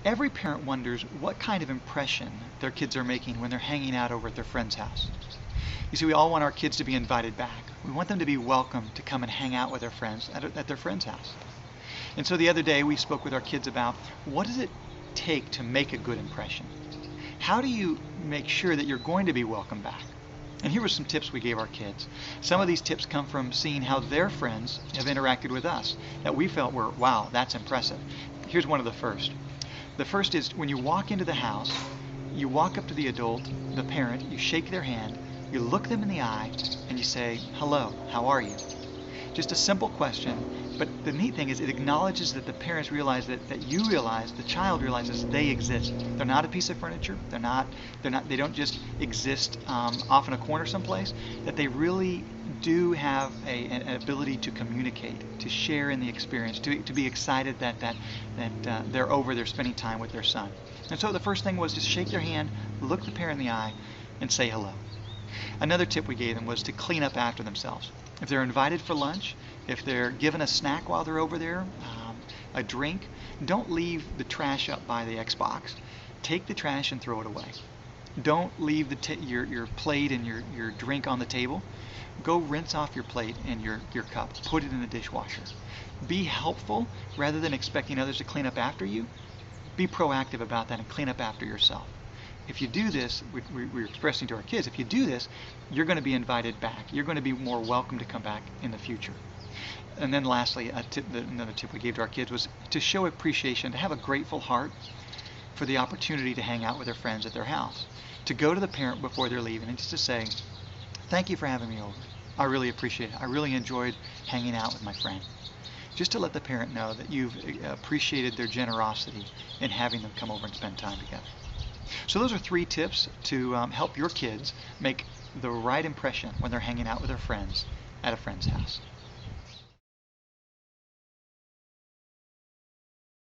Every parent wonders what kind of impression their kids are making when they're hanging out over at their friend's house. You see, we all want our kids to be invited back. We want them to be welcome to come and hang out with their friends at their friend's house. And so the other day we spoke with our kids about what does it take to make a good impression? How do you make sure that you're going to be welcome back? And here were some tips we gave our kids. Some of these tips come from seeing how their friends have interacted with us that we felt were, wow, that's impressive. Here's one of the first. The first is when you walk into the house, you walk up to the adult, the parent, you shake their hand, you look them in the eye, and you say, hello, how are you? Just a simple question, but the neat thing is it acknowledges that the parents realize that you realize, the child realizes they exist. They're not a piece of furniture. They don't just exist off in a corner someplace. That they really do have an ability to communicate, to share in the experience, to be excited that they're spending time with their son. And so the first thing was just shake their hand, look the parent in the eye, and say hello. Another tip we gave them was to clean up after themselves. If they're invited for lunch, if they're given a snack while they're over there, a drink, don't leave the trash up by the Xbox. Take the trash and throw it away. Don't leave your plate and your drink on the table. Go rinse off your plate and your cup. Put it in the dishwasher. Be helpful rather than expecting others to clean up after you. Be proactive about that and clean up after yourself. If you do this, we're expressing to our kids, if you do this, you're going to be invited back. You're going to be more welcome to come back in the future. And then lastly, another tip we gave to our kids was to show appreciation, to have a grateful heart for the opportunity to hang out with their friends at their house. To go to the parent before they're leaving and just to say, thank you for having me over. I really appreciate it. I really enjoyed hanging out with my friend. Just to let the parent know that you've appreciated their generosity in having them come over and spend time together. So those are 3 tips to help your kids make the right impression when they're hanging out with their friends at a friend's house.